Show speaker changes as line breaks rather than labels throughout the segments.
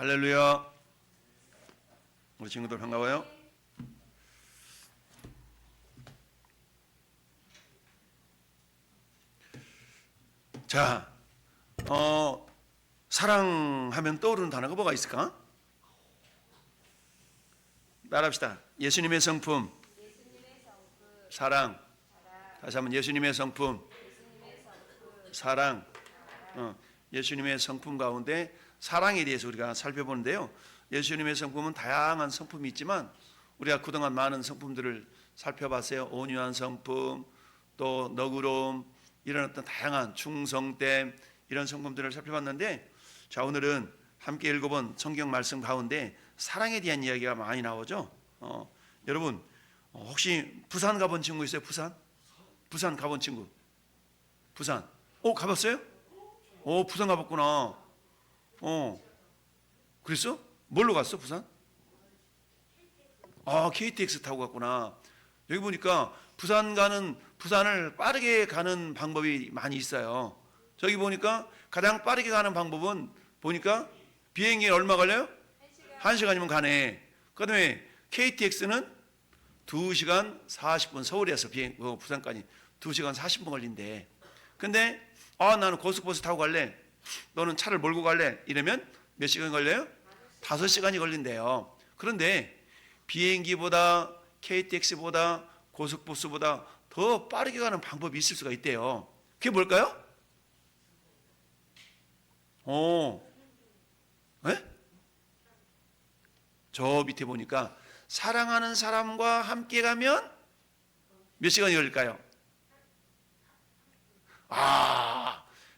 할렐루야. 우리 친구들 반가워요. 자, 사랑하면 떠오르는 단어가 뭐가 있을까? 따라합시다. 예수님의 성품, 사랑. 다시 한번 예수님의 성품, 사랑. 예수님의 성품 가운데 사랑에 대해서 우리가 살펴보는데요. 예수님의 성품은 다양한 성품이 있지만 우리가 그동안 많은 성품들을 살펴봤어요. 온유한 성품, 또 너그러움, 이런 어떤 다양한 충성됨, 이런 성품들을 살펴봤는데, 자, 오늘은 함께 읽어본 성경 말씀 가운데 사랑에 대한 이야기가 많이 나오죠. 여러분 혹시 부산 가본 친구 있어요? 부산 가본 친구? 부산 가봤어요? 부산 가봤구나. 그랬어? 뭘로 갔어 부산? KTX 타고 갔구나. 여기 보니까 부산을 빠르게 가는 방법이 많이 있어요. 저기 보니까 가장 빠르게 가는 방법은 보니까 비행기 얼마 걸려요? 1시간이면 가네. 그 다음에 KTX는 2시간 40분, 서울에서 부산까지 2시간 40분 걸린대. 근데 나는 고속버스 타고 갈래, 너는 차를 몰고 갈래, 이러면 몇 시간 걸려요? 5시간이 걸린대요. 그런데 비행기보다 KTX보다 고속버스보다 더 빠르게 가는 방법이 있을 수가 있대요. 그게 뭘까요? 네? 저 밑에 보니까 사랑하는 사람과 함께 가면 몇 시간이 걸릴까요?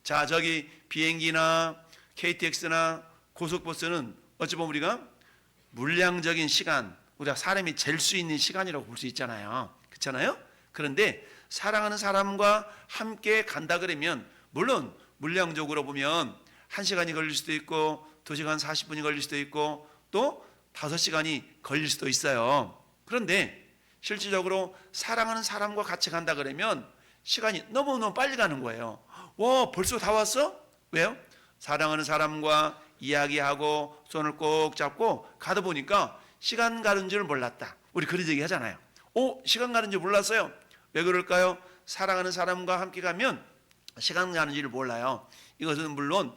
자, 저기 비행기나 KTX나 고속버스는 어찌 보면 우리가 물량적인 시간, 우리가 사람이 잴 수 있는 시간이라고 볼 수 있잖아요. 그렇잖아요? 그런데 사랑하는 사람과 함께 간다 그러면 물론 물량적으로 보면 1시간이 걸릴 수도 있고 2시간 40분이 걸릴 수도 있고 또 5시간이 걸릴 수도 있어요. 그런데 실질적으로 사랑하는 사람과 같이 간다 그러면 시간이 너무너무 빨리 가는 거예요. 벌써 다 왔어? 왜요? 사랑하는 사람과 이야기하고 손을 꼭 잡고 가다 보니까 시간 가는 줄 몰랐다. 우리 그런 얘기 하잖아요. 시간 가는 줄 몰랐어요. 왜 그럴까요? 사랑하는 사람과 함께 가면 시간 가는 줄 몰라요. 이것은 물론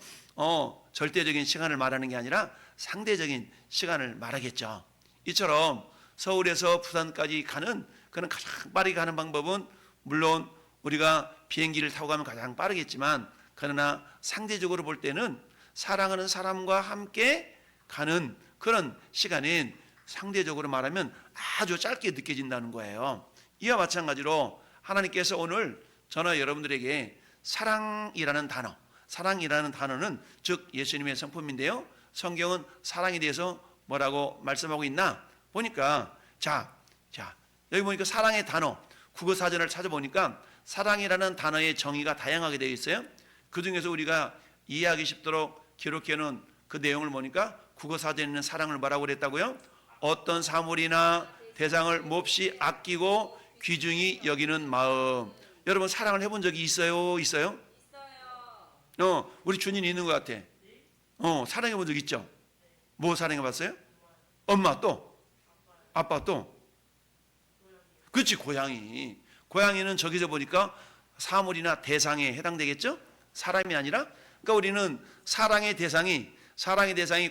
절대적인 시간을 말하는 게 아니라 상대적인 시간을 말하겠죠. 이처럼 서울에서 부산까지 가는 그런 가장 빠르게 가는 방법은 물론 우리가 비행기를 타고 가면 가장 빠르겠지만, 그러나 상대적으로 볼 때는 사랑하는 사람과 함께 가는 그런 시간은 상대적으로 말하면 아주 짧게 느껴진다는 거예요. 이와 마찬가지로 하나님께서 오늘 저나 여러분들에게 사랑이라는 단어는 즉 예수님의 성품인데요. 성경은 사랑에 대해서 뭐라고 말씀하고 있나 보니까 자 여기 보니까 사랑의 단어 국어사전을 찾아보니까 사랑이라는 단어의 정의가 다양하게 되어 있어요. 그 중에서 우리가 이해하기 쉽도록 기록해 놓은 그 내용을 보니까 국어사전에 있는 사랑을 뭐라고 그랬다고요? 어떤 사물이나 대상을 몹시 아끼고 귀중히 여기는 마음. 여러분 사랑을 해본 적이 있어요? 있어요? 우리 준이는 있는 것 같아. 사랑해 본 적 있죠? 뭐 사랑해 봤어요? 엄마 또? 아빠 또? 그렇지, 고양이는 저기서 보니까 사물이나 대상에 해당되겠죠? 사람이 아니라. 그러니까 우리는 사랑의 대상이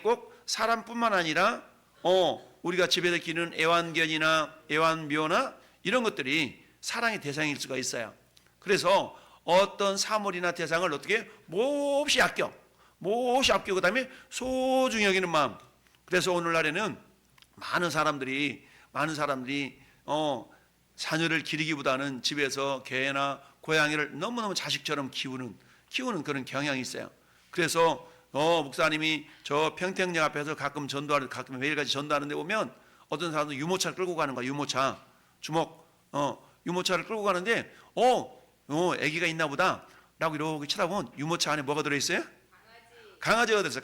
꼭 사람뿐만 아니라 우리가 집에서 기르는 애완견이나 애완묘나 이런 것들이 사랑의 대상일 수가 있어요. 그래서 어떤 사물이나 대상을 어떻게 몹시 아끼고 그다음에 소중히 여기는 마음. 그래서 오늘날에는 많은 사람들이 자녀를 기르기보다는 집에서 개나 고양이를 너무너무 자식처럼 키우는 그런 경향이 있어요. 그래서 목사님이 저 평택역 앞에서 가끔 매일같이 전도하는 데 보면 어떤 사람도 유모차를 끌고 가는 거야. 유모차를 끌고 가는데 애기가 있나 보다 라고 이렇게 쳐다보면 유모차 안에 뭐가 들어있어요? 강아지가 들어있어요.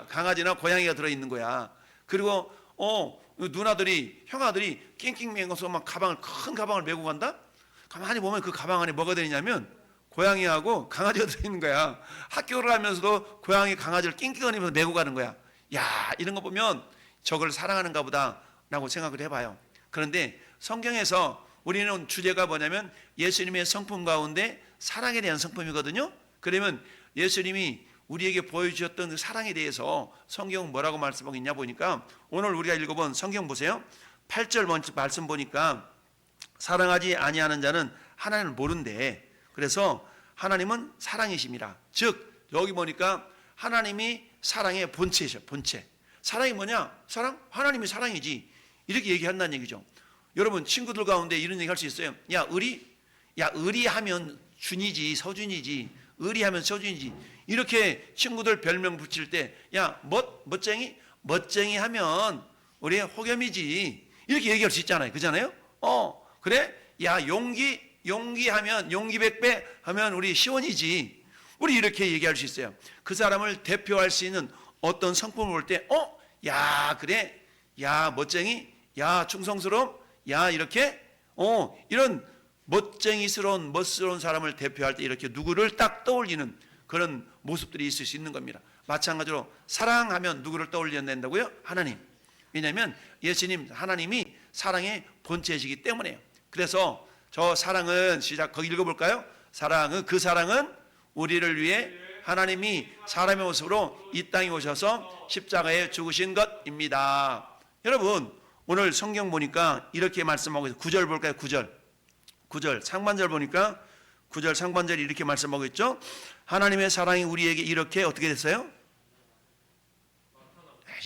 강아지나 고양이가 들어있는 거야. 그리고 형아들이 낑낑 매고서 막 큰 가방을 메고 간다? 가만히 보면 그 가방 안에 뭐가 들어있냐면 고양이하고 강아지가 들어있는 거야. 학교를 하면서도 고양이 강아지를 낑낑거리면서 메고 가는 거야. 야, 이런 거 보면 저걸 사랑하는가 보다 라고 생각을 해봐요. 그런데 성경에서 우리는 주제가 뭐냐면 예수님의 성품 가운데 사랑에 대한 성품이거든요. 그러면 예수님이 우리에게 보여주셨던 그 사랑에 대해서 성경은 뭐라고 말씀하고 있냐 보니까 오늘 우리가 읽어본 성경 보세요. 8절 먼저 말씀 보니까 사랑하지 아니하는 자는 하나님을 모른대. 그래서 하나님은 사랑이십니다. 즉 여기 보니까 하나님이 사랑의 본체이셔. 본체. 사랑이 뭐냐? 사랑? 하나님이 사랑이지. 이렇게 얘기한다는 얘기죠. 여러분 친구들 가운데 이런 얘기 할 수 있어요. 야 의리? 야 의리하면 준이지 서준이지. 의리하면 서준이지. 이렇게 친구들 별명 붙일 때 야 멋쟁이? 멋쟁이 하면 우리 호겸이지. 이렇게 얘기할 수 있잖아요. 그잖아요? 그래? 야 용기하면 용기 백배 하면 우리 시원이지. 우리 이렇게 얘기할 수 있어요. 그 사람을 대표할 수 있는 어떤 성품을 볼 때 야 그래? 야 멋쟁이? 야 충성스러움? 야 이렇게? 이런 멋쟁이스러운 멋스러운 사람을 대표할 때 이렇게 누구를 딱 떠올리는 그런 모습들이 있을 수 있는 겁니다. 마찬가지로 사랑하면 누구를 떠올려야 된다고요? 하나님. 왜냐하면 예수님 하나님이 사랑의 본체이시기 때문에요. 그래서 저 사랑은 시작 거기 읽어볼까요? 그 사랑은 우리를 위해 하나님이 사람의 모습으로 이 땅에 오셔서 십자가에 죽으신 것입니다. 여러분 오늘 성경 보니까 이렇게 말씀하고 있어요. 9절 볼까요? 9절 상반절 보니까 9절 상반절이 이렇게 말씀하고 있죠. 하나님의 사랑이 우리에게 이렇게 어떻게 됐어요?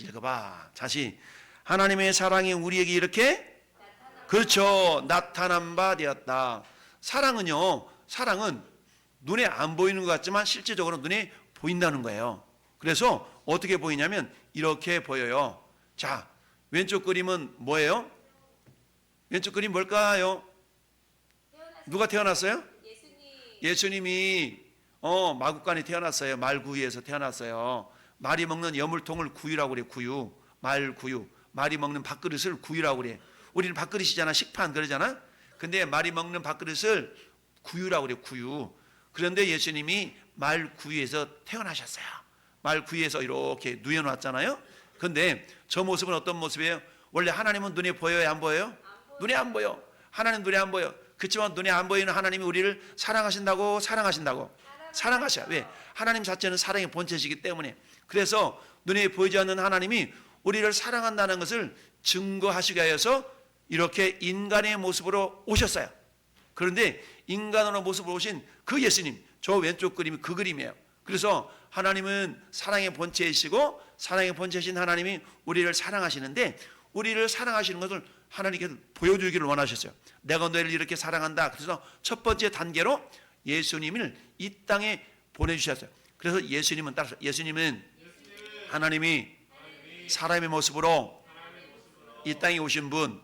읽어봐. 다시 하나님의 사랑이 우리에게 이렇게 그렇죠. 나타난 바 되었다. 사랑은 눈에 안 보이는 것 같지만 실제적으로 눈에 보인다는 거예요. 그래서 어떻게 보이냐면 이렇게 보여요. 자, 왼쪽 그림은 뭐예요? 왼쪽 그림 뭘까요? 누가 태어났어요? 예수님이 마구간에 태어났어요. 말구유에서 태어났어요. 말이 먹는 여물통을 구유라고 그래. 구유. 말구유. 말이 먹는 밥그릇을 구유라고 그래. 우리는 밥그릇이잖아. 식판 그러잖아. 근데 말이 먹는 밥그릇을 구유라고 그래. 구유. 그런데 예수님이 말구유에서 태어나셨어요. 말구유에서 이렇게 누워놨잖아요. 그런데 저 모습은 어떤 모습이에요? 원래 하나님은 눈에 보여요? 안 보여요? 눈에 안 보여. 하나님 눈에 안 보여. 그렇지만 눈에 안 보이는 하나님이 우리를 사랑하신다고. 사랑하셔. 왜? 하나님 자체는 사랑의 본체이기 때문에. 그래서 눈에 보이지 않는 하나님이 우리를 사랑한다는 것을 증거하시기 위해서 이렇게 인간의 모습으로 오셨어요. 그런데 인간으로 모습으로 오신 그 예수님, 저 왼쪽 그림이 그 그림이에요. 그래서 하나님은 사랑의 본체이시고 사랑의 본체이신 하나님이 우리를 사랑하시는데 우리를 사랑하시는 것을 하나님께서 보여주기를 원하셨어요. 내가 너희를 이렇게 사랑한다. 그래서 첫 번째 단계로 예수님을 이 땅에 보내주셨어요. 그래서 예수님은 따라서 예수님은 하나님이 사람의 모습으로 이 땅에 오신 분.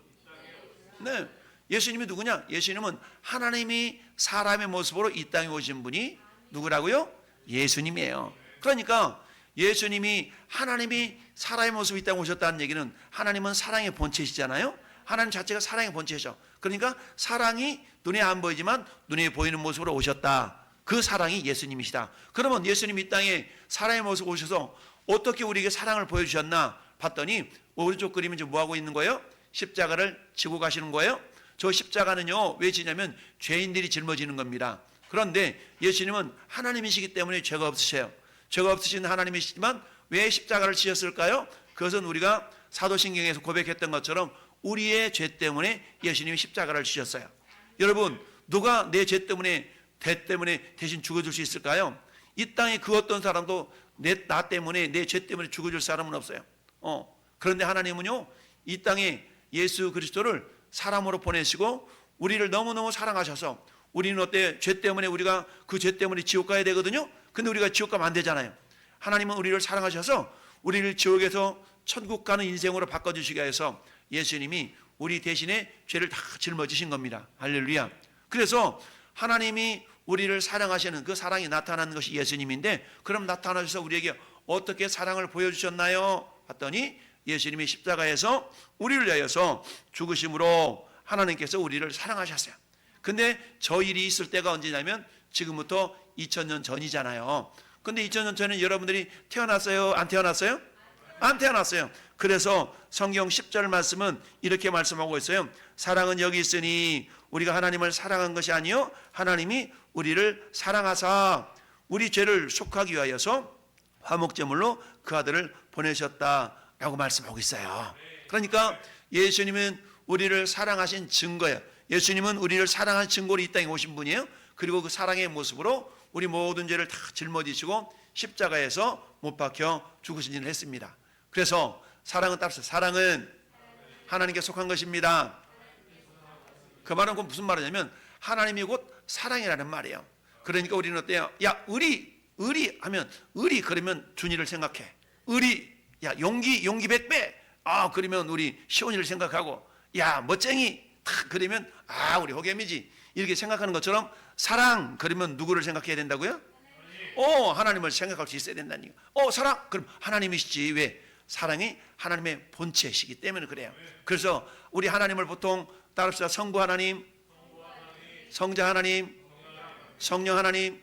네, 예수님이 누구냐? 예수님은 하나님이 사람의 모습으로 이 땅에 오신 분이 누구라고요? 예수님이에요. 그러니까 예수님이 하나님이 사람의 모습으로 이 땅에 오셨다는 얘기는 하나님은 사랑의 본체시잖아요. 하나님 자체가 사랑의 본체죠. 그러니까 사랑이 눈에 안 보이지만 눈에 보이는 모습으로 오셨다. 그 사랑이 예수님이시다. 그러면 예수님이 이 땅에 사랑의 모습으로 오셔서 어떻게 우리에게 사랑을 보여주셨나 봤더니 오른쪽 그림은 지금 뭐하고 있는 거예요? 십자가를 지고 가시는 거예요. 저 십자가는요 왜 지냐면 죄인들이 짊어지는 겁니다. 그런데 예수님은 하나님이시기 때문에 죄가 없으셔요. 죄가 없으신 하나님이시지만 왜 십자가를 지셨을까요? 그것은 우리가 사도신경에서 고백했던 것처럼 우리의 죄 때문에 예수님이 십자가를 지셨어요. 여러분 누가 내 죄 때문에 대신 죽어줄 수 있을까요? 이 땅에 그 어떤 사람도 나 때문에 내 죄 때문에 죽어줄 사람은 없어요. 그런데 하나님은요 이 땅에 예수 그리스도를 사람으로 보내시고 우리를 너무너무 사랑하셔서 우리는 어때? 죄 때문에 우리가 그 죄 때문에 지옥 가야 되거든요. 근데 우리가 지옥 가면 안 되잖아요. 하나님은 우리를 사랑하셔서 우리를 지옥에서 천국 가는 인생으로 바꿔주시기 위해서 예수님이 우리 대신에 죄를 다 짊어지신 겁니다. 할렐루야. 그래서 하나님이 우리를 사랑하시는 그 사랑이 나타나는 것이 예수님인데 그럼 나타나셔서 우리에게 어떻게 사랑을 보여주셨나요? 봤더니 예수님이 십자가에서 우리를 위하여서 죽으심으로 하나님께서 우리를 사랑하셨어요. 근데 저 일이 있을 때가 언제냐면 지금부터 2000년 전이잖아요. 근데 2000년 전에 여러분들이 태어났어요? 안 태어났어요? 안 태어났어요. 그래서 성경 10절 말씀은 이렇게 말씀하고 있어요. 사랑은 여기 있으니 우리가 하나님을 사랑한 것이 아니요 하나님이 우리를 사랑하사 우리 죄를 속하기 위하여서 화목제물로 그 아들을 보내셨다라고 말씀하고 있어요. 그러니까 예수님은 우리를 사랑하신 증거예요. 예수님은 우리를 사랑한 증거로 이 땅에 오신 분이에요. 그리고 그 사랑의 모습으로 우리 모든 죄를 다 짊어지시고 십자가에서 못 박혀 죽으신 일을 했습니다. 그래서 사랑은 따라서 사랑은 하나님께 속한 것입니다. 그 말은 무슨 말이냐면 하나님이 곧 사랑이라는 말이에요. 그러니까 우리는 어때요? 야 의리 하면 의리 그러면 준이를 생각해. 의리 야 용기 100배 그러면 우리 시온이를 생각하고 야 멋쟁이 탁 그러면 우리 호겸이지 이렇게 생각하는 것처럼 사랑 그러면 누구를 생각해야 된다고요? 하나님을 생각할 수 있어야 된다니까. 사랑 그럼 하나님이시지. 왜? 사랑이 하나님의 본체이시기 때문에 그래요. 그래서 우리 하나님을 보통 따릅시다. 성부 하나님, 성자 하나님, 성령 하나님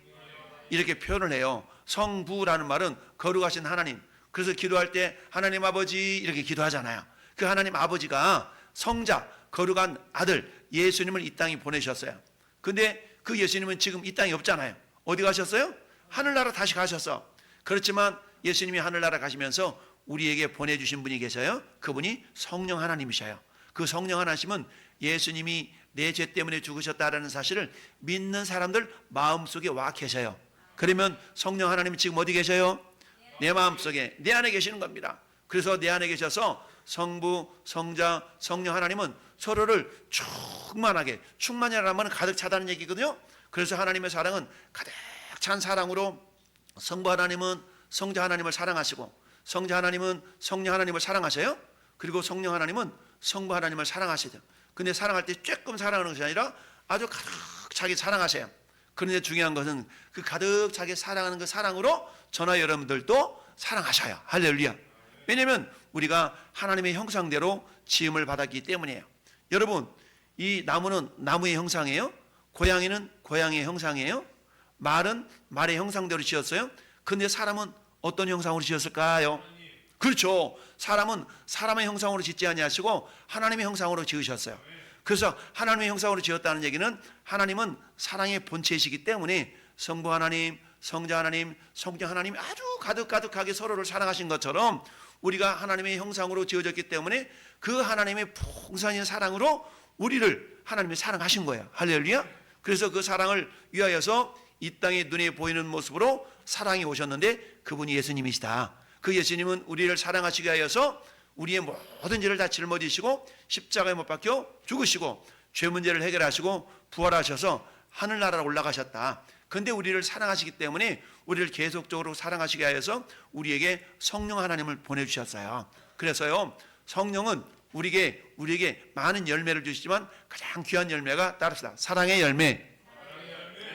이렇게 표현을 해요. 성부라는 말은 거룩하신 하나님. 그래서 기도할 때 하나님 아버지 이렇게 기도하잖아요. 그 하나님 아버지가 성자 거룩한 아들 예수님을 이 땅에 보내셨어요. 근데 그 예수님은 지금 이 땅에 없잖아요. 어디 가셨어요? 하늘나라 다시 가셨어. 그렇지만 예수님이 하늘나라 가시면서 우리에게 보내주신 분이 계셔요. 그분이 성령 하나님이셔요. 그 성령 하나님은 예수님이 내 죄 때문에 죽으셨다라는 사실을 믿는 사람들 마음속에 와 계셔요. 그러면 성령 하나님이 지금 어디 계셔요? 내 마음속에 내 안에 계시는 겁니다. 그래서 내 안에 계셔서 성부, 성자, 성령 하나님은 서로를 충만이라는 말은 가득 차다는 얘기거든요. 그래서 하나님의 사랑은 가득 찬 사랑으로 성부 하나님은 성자 하나님을 사랑하시고 성자 하나님은 성령 하나님을 사랑하셔요. 그리고 성령 하나님은 성부 하나님을 사랑하시죠. 근데 사랑할 때 조금 사랑하는 것이 아니라 아주 가득 차게 사랑하세요. 그런데 중요한 것은 그 가득 차게 사랑하는 그 사랑으로 저나 여러분들도 사랑하셔요. 할렐루야. 왜냐하면 우리가 하나님의 형상대로 지음을 받았기 때문이에요. 여러분 이 나무는 나무의 형상이에요. 고양이는 고양이의 형상이에요. 말은 말의 형상대로 지었어요. 근데 사람은 어떤 형상으로 지었을까요? 그렇죠. 사람은 사람의 형상으로 짓지 아니하시고 하나님의 형상으로 지으셨어요. 그래서 하나님의 형상으로 지었다는 얘기는 하나님은 사랑의 본체이시기 때문에 성부 하나님, 성자 하나님, 성령 하나님 아주 가득하게 서로를 사랑하신 것처럼 우리가 하나님의 형상으로 지어졌기 때문에 그 하나님의 풍성한 사랑으로 우리를 하나님이 사랑하신 거예요. 할렐루야. 그래서 그 사랑을 위하여서 이 땅에 눈에 보이는 모습으로 사랑이 오셨는데 그분이 예수님이시다. 그 예수님은 우리를 사랑하시기 위하여서 우리의 모든 죄를 다 짊어지시고 십자가에 못 박혀 죽으시고 죄 문제를 해결하시고 부활하셔서 하늘나라로 올라가셨다. 근데 우리를 사랑하시기 때문에 우리를 계속적으로 사랑하시기 위하여서 우리에게 성령 하나님을 보내주셨어요. 그래서요 성령은 우리에게 많은 열매를 주시지만 가장 귀한 열매가 따릅시다. 사랑의 열매.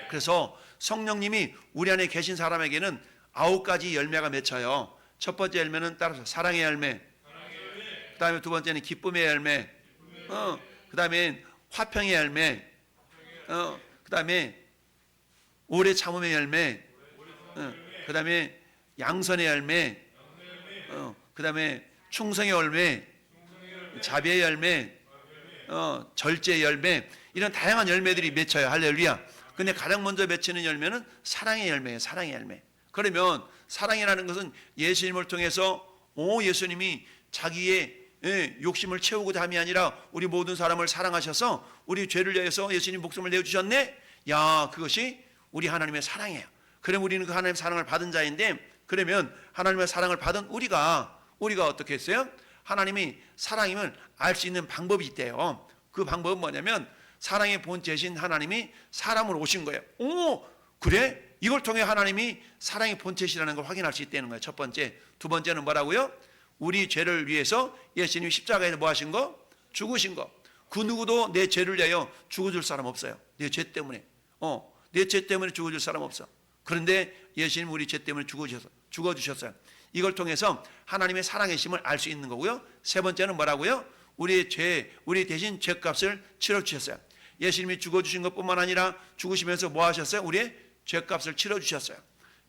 그래서 성령님이 우리 안에 계신 사람에게는 9가지 열매가 맺혀요. 첫 번째 열매는 따라서 사랑의 열매. 그 다음에 두 번째는 기쁨의 열매. 그 다음에 화평의 열매. 그 다음에 오래 참음의 열매. 그 다음에 양선의 열매. 그 다음에 충성의 열매. 자비의 열매. 절제의 열매. 이런 다양한 열매들이 맺혀요. 할렐루야. 근데 가장 먼저 맺히는 열매는 사랑의 열매예요. 사랑의 열매. 그러면 사랑이라는 것은 예수님을 통해서 예수님이 자기의 욕심을 채우고자 함이 아니라 우리 모든 사람을 사랑하셔서 우리 죄를 위해서 예수님 목숨을 내어주셨네. 야, 그것이 우리 하나님의 사랑이에요. 그럼 우리는 그 하나님의 사랑을 받은 자인데, 그러면 하나님의 사랑을 받은 우리가 어떻게 했어요? 하나님이 사랑임을 알 수 있는 방법이 있대요. 그 방법은 뭐냐면 사랑의 본체신 하나님이 사람으로 오신 거예요. 그래? 이걸 통해 하나님이 사랑의 본체시라는 걸 확인할 수 있다는 거예요. 첫 번째. 두 번째는 뭐라고요? 우리 죄를 위해서 예수님이 십자가에서 뭐 하신 거? 죽으신 거. 그 누구도 내 죄를 위하여 죽어줄 사람 없어요. 내 죄 때문에. 내 죄 때문에 죽어줄 사람 없어. 그런데 예수님 우리 죄 때문에 죽어주셨어요. 이걸 통해서 하나님의 사랑의 심을 알 수 있는 거고요. 세 번째는 뭐라고요? 우리 대신 죄값을 치러주셨어요. 예수님이 죽어주신 것뿐만 아니라 죽으시면서 뭐 하셨어요? 우리의 죄값을 치러주셨어요.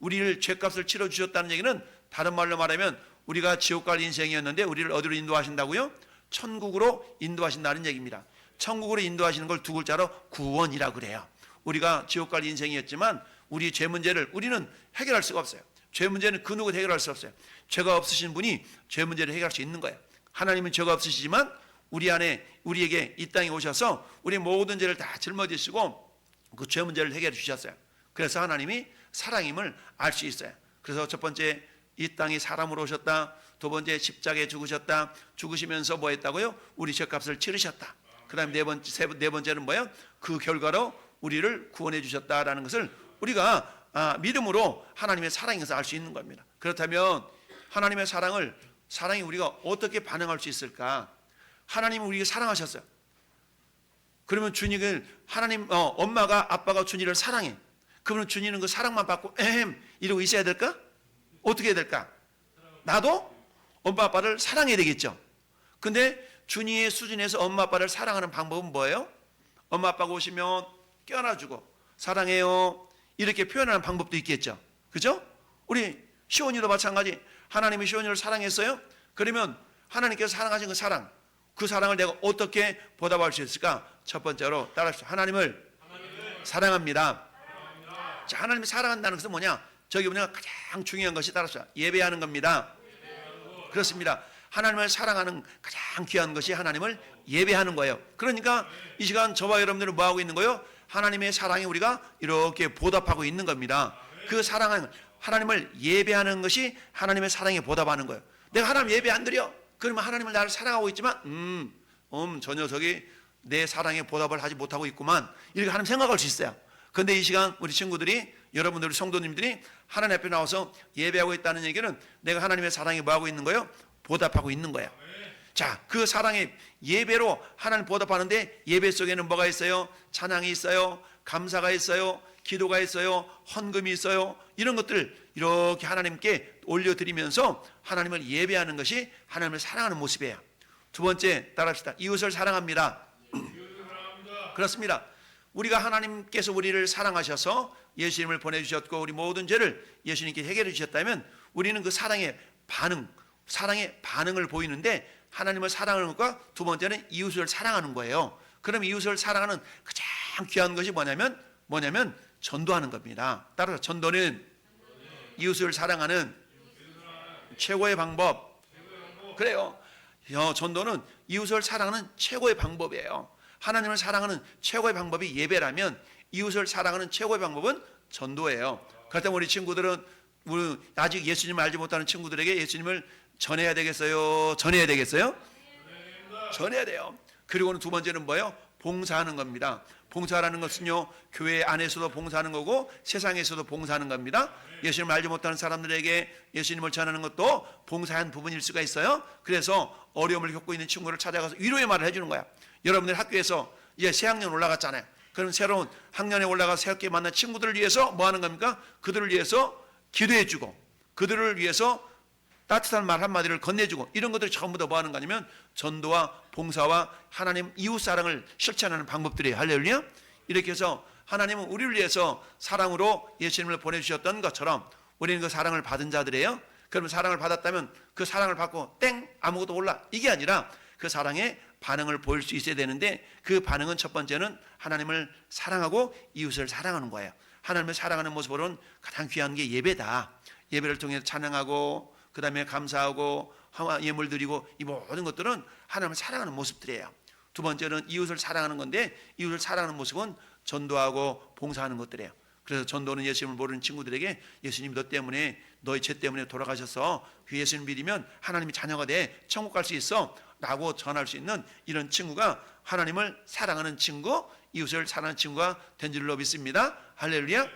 우리를 죄값을 치러주셨다는 얘기는 다른 말로 말하면 우리가 지옥 갈 인생이었는데 우리를 어디로 인도하신다고요? 천국으로 인도하신다는 얘기입니다. 천국으로 인도하시는 걸 두 글자로 구원이라 그래요. 우리가 지옥 갈 인생이었지만 우리 죄 문제를 우리는 해결할 수가 없어요. 죄 문제는 그 누구도 해결할 수 없어요. 죄가 없으신 분이 죄 문제를 해결할 수 있는 거예요. 하나님은 죄가 없으시지만 우리 안에 우리에게 이 땅에 오셔서 우리 모든 죄를 다 짊어지시고 그 죄 문제를 해결해 주셨어요. 그래서 하나님이 사랑임을 알 수 있어요. 그래서 첫 번째 이 땅에 사람으로 오셨다. 두 번째 십자가에 죽으셨다. 죽으시면서 뭐 했다고요? 우리 죄값을 치르셨다. 그 다음에 네 번째는 뭐예요? 그 결과로 우리를 구원해 주셨다라는 것을 우리가 믿음으로 하나님의 사랑인 것을 알 수 있는 겁니다. 그렇다면 하나님의 사랑이 우리가 어떻게 반응할 수 있을까? 하나님은 우리를 사랑하셨어요. 그러면 준이를 엄마가 아빠가 준이를 사랑해. 그러면 준이는 그 사랑만 받고 이러고 있어야 될까? 어떻게 해야 될까? 나도 엄마 아빠를 사랑해야 되겠죠. 근데 준이의 수준에서 엄마 아빠를 사랑하는 방법은 뭐예요? 엄마 아빠가 오시면 껴안아주고 사랑해요 이렇게 표현하는 방법도 있겠죠. 그죠? 우리 시온이도 마찬가지. 하나님이 시온이를 사랑했어요. 그러면 하나님께서 사랑하신 그 사랑을 내가 어떻게 보답할 수 있을까? 첫 번째로 따라합시다. 하나님을 사랑합니다. 자, 하나님이 사랑한다는 것은 뭐냐? 저기 뭐냐? 가장 중요한 것이 따라합시다. 예배하는 겁니다. 그렇습니다. 하나님을 사랑하는 가장 귀한 것이 하나님을 예배하는 거예요. 그러니까 이 시간 저와 여러분들은 뭐 하고 있는 거예요? 하나님의 사랑에 우리가 이렇게 보답하고 있는 겁니다. 그 사랑은 하나님을 예배하는 것이 하나님의 사랑에 보답하는 거예요. 내가 하나님 예배 안 드려? 그러면 하나님을 나를 사랑하고 있지만 저 녀석이 내 사랑에 보답을 하지 못하고 있구만 이렇게 하나님 생각할 수 있어요. 그런데 이 시간 우리 친구들이 여러분들 성도님들이 하나님 앞에 나와서 예배하고 있다는 얘기는 내가 하나님의 사랑에 뭐 하고 있는 거예요? 보답하고 있는 거예요. 자, 그 사랑의 예배로 하나님 보답하는데 예배 속에는 뭐가 있어요? 찬양이 있어요. 감사가 있어요. 기도가 있어요. 헌금이 있어요. 이런 것들 이렇게 하나님께 올려드리면서 하나님을 예배하는 것이 하나님을 사랑하는 모습이에요. 두 번째 따라합시다. 이웃을 사랑합니다. 그렇습니다. 우리가 하나님께서 우리를 사랑하셔서 예수님을 보내주셨고 우리 모든 죄를 예수님께 해결해 주셨다면 우리는 그 사랑의 반응을 보이는데 하나님을 사랑하는 것과 두 번째는 이웃을 사랑하는 거예요. 그럼 이웃을 사랑하는 가장 귀한 것이 뭐냐면 전도하는 겁니다. 따라서 전도는 이웃을 사랑하는 최고의 방법. 그래요. 전도는 이웃을 사랑하는 최고의 방법이에요. 하나님을 사랑하는 최고의 방법이 예배라면 이웃을 사랑하는 최고의 방법은 전도예요. 그렇다면 우리 친구들은 아직 예수님을 알지 못하는 친구들에게 예수님을 전해야 되겠어요? 전해야 되겠어요? 전해야 돼요. 그리고는 두 번째는 뭐예요? 봉사하는 겁니다. 봉사라는 것은요, 교회 안에서도 봉사하는 거고 세상에서도 봉사하는 겁니다. 예수님을 알지 못하는 사람들에게 예수님을 전하는 것도 봉사한 부분일 수가 있어요. 그래서 어려움을 겪고 있는 친구를 찾아가서 위로의 말을 해주는 거야. 여러분들 학교에서 이제 새 학년 올라갔잖아요. 그럼 새로운 학년에 올라가서 새롭게 만난 친구들을 위해서 뭐 하는 겁니까? 그들을 위해서 기도해주고 그들을 위해서 따뜻한 말 한마디를 건네주고 이런 것들이 전부 다 뭐 하는 거냐면 전도와 봉사와 하나님 이웃사랑을 실천하는 방법들이에요. 할렐루야. 이렇게 해서 하나님은 우리를 위해서 사랑으로 예수님을 보내주셨던 것처럼 우리는 그 사랑을 받은 자들이에요. 그러면 사랑을 받았다면 그 사랑을 받고 땡 아무것도 몰라 이게 아니라 그 사랑에 반응을 보일 수 있어야 되는데 그 반응은 첫 번째는 하나님을 사랑하고 이웃을 사랑하는 거예요. 하나님을 사랑하는 모습으로는 가장 귀한 게 예배다. 예배를 통해서 찬양하고 그 다음에 감사하고 예물 드리고 이 모든 것들은 하나님을 사랑하는 모습들이에요. 두 번째는 이웃을 사랑하는 건데 이웃을 사랑하는 모습은 전도하고 봉사하는 것들이에요. 그래서 전도는 예수님을 모르는 친구들에게 예수님 너희 죄 때문에 돌아가셔서 그 예수님 믿으면 하나님이 자녀가 돼 천국 갈 수 있어 라고 전할 수 있는 이런 친구가 하나님을 사랑하는 친구, 이웃을 사랑하는 친구가 된 줄로 믿습니다. 할렐루야.